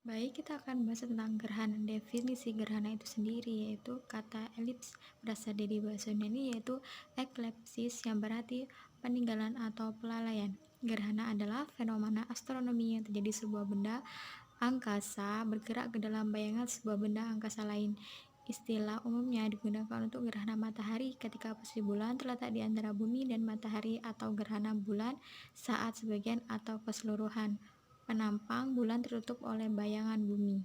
Baik, kita akan bahas tentang gerhana. Definisi gerhana itu sendiri yaitu kata elips berasal dari bahasa Yunani yaitu eklipsis yang berarti peninggalan atau pelalaian. Gerhana adalah fenomena astronomi yang terjadi sebuah benda angkasa bergerak ke dalam bayangan sebuah benda angkasa lain. Istilah umumnya digunakan untuk gerhana matahari ketika posisi bulan terletak di antara bumi dan matahari atau gerhana bulan saat sebagian atau keseluruhan penampang bulan tertutup oleh bayangan bumi.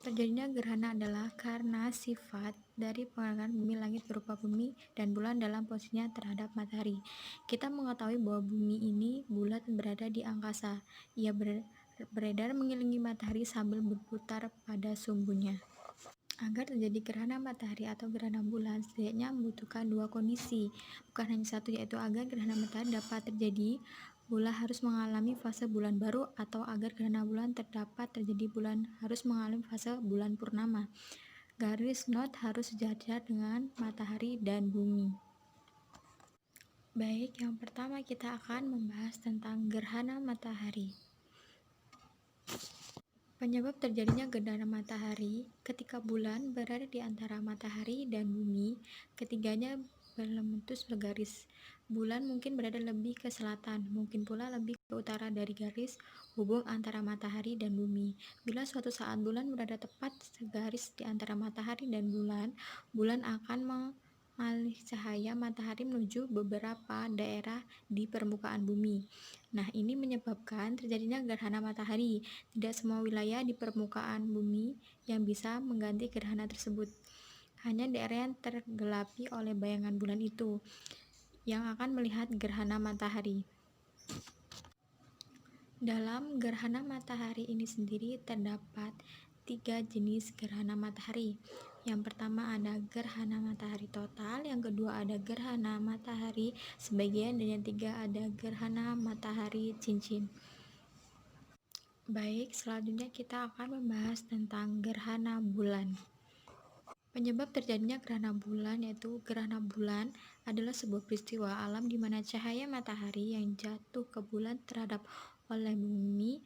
Terjadinya gerhana adalah karena sifat dari pengerakan bumi langit berupa bumi dan bulan dalam posisinya terhadap matahari. Kita mengetahui bahwa bumi ini bulat dan berada di angkasa. Ia beredar mengelilingi matahari sambil berputar pada sumbunya. Agar terjadi gerhana matahari atau gerhana bulan, setidaknya membutuhkan dua kondisi, bukan hanya satu, yaitu agar gerhana matahari dapat terjadi, bulan harus mengalami fase bulan baru, atau agar gerhana bulan dapat terjadi, bulan harus mengalami fase bulan purnama. Garis not harus sejajar dengan matahari dan bumi. Baik, yang pertama kita akan membahas tentang gerhana matahari. Penyebab terjadinya gerhana matahari ketika bulan berada di antara matahari dan bumi, ketiganya berlementus bergaris. Bulan mungkin berada lebih ke selatan, mungkin pula lebih ke utara dari garis hubung antara matahari dan bumi. Bila suatu saat bulan berada tepat segaris di antara matahari dan bulan, bulan akan mengalih cahaya matahari menuju beberapa daerah di permukaan bumi. Nah, ini menyebabkan terjadinya gerhana matahari. Tidak semua wilayah di permukaan bumi yang bisa mengganti gerhana tersebut. Hanya daerah yang tergelapi oleh bayangan bulan itu yang akan melihat gerhana matahari. Dalam gerhana matahari ini sendiri terdapat 3 jenis gerhana matahari. Yang pertama ada gerhana matahari total, yang kedua ada gerhana matahari sebagian, dan yang ketiga ada gerhana matahari cincin. Baik, selanjutnya kita akan membahas tentang gerhana bulan. Penyebab terjadinya gerhana bulan yaitu gerhana bulan adalah sebuah peristiwa alam di mana cahaya matahari yang jatuh ke bulan terhadap oleh bumi.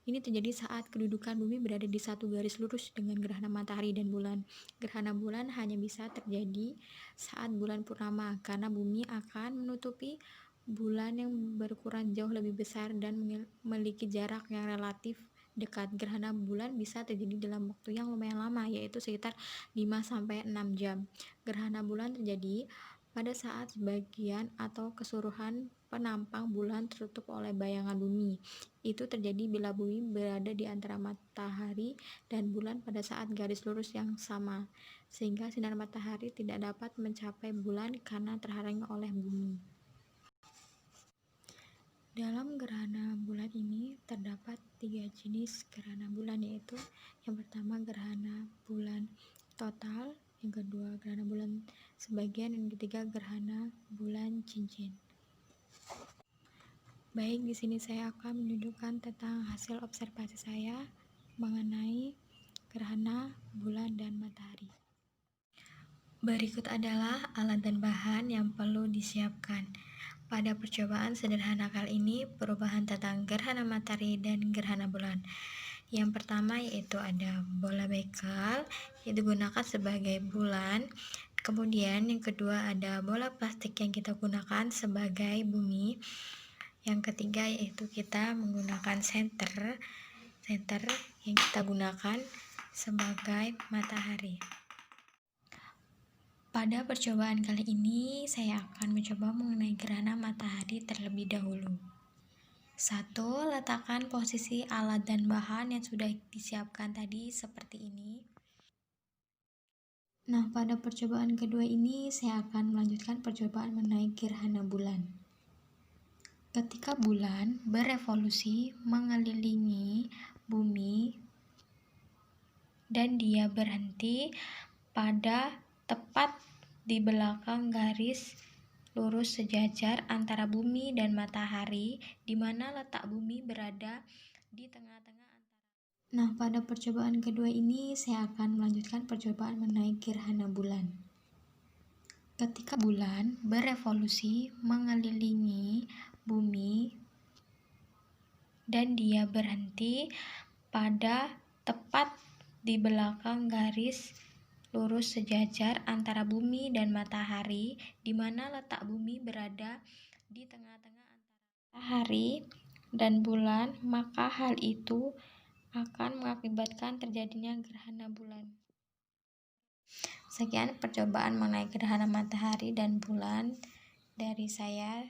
Ini terjadi saat kedudukan bumi berada di satu garis lurus dengan gerhana matahari dan bulan. Gerhana bulan hanya bisa terjadi saat bulan purnama karena bumi akan menutupi bulan yang berukuran jauh lebih besar dan memiliki jarak yang relatif dekat. Gerhana bulan bisa terjadi dalam waktu yang lumayan lama, yaitu sekitar 5-6 jam. Gerhana bulan terjadi pada saat sebagian atau keseluruhan penampang bulan tertutup oleh bayangan bumi. Itu terjadi bila bumi berada di antara matahari dan bulan pada saat garis lurus yang sama, sehingga sinar matahari tidak dapat mencapai bulan karena terhalangi oleh bumi. Dalam gerhana bulan ini terdapat 3 jenis gerhana bulan, yaitu yang pertama gerhana bulan total, yang kedua gerhana bulan sebagian, dan yang ketiga gerhana bulan cincin. Baik, di sini saya akan menunjukkan tentang hasil observasi saya mengenai gerhana bulan dan matahari. Berikut adalah alat dan bahan yang perlu disiapkan. Pada percobaan sederhana kali ini, perubahan tentang gerhana matahari dan gerhana bulan. Yang pertama yaitu ada bola bekel yang digunakan sebagai bulan. Kemudian yang kedua ada bola plastik yang kita gunakan sebagai bumi. Yang ketiga yaitu kita menggunakan senter yang kita gunakan sebagai matahari. Pada percobaan kali ini, saya akan mencoba mengenai gerhana matahari terlebih dahulu. 1. Letakkan posisi alat dan bahan yang sudah disiapkan tadi seperti ini. Nah, pada percobaan kedua ini, saya akan melanjutkan percobaan mengenai gerhana bulan. Ketika bulan berevolusi mengelilingi bumi dan dia berhenti pada tepat di belakang garis lurus sejajar antara bumi dan matahari, di mana letak bumi berada di tengah-tengah antara. Nah, pada percobaan kedua ini saya akan melanjutkan percobaan mengenai gerhana bulan. Ketika bulan berevolusi mengelilingi bumi dan dia berhenti pada tepat di belakang garis lurus sejajar antara bumi dan matahari, di mana letak bumi berada di tengah-tengah antara matahari dan bulan, maka hal itu akan mengakibatkan terjadinya gerhana bulan. Sekian percobaan mengenai gerhana matahari dan bulan dari saya.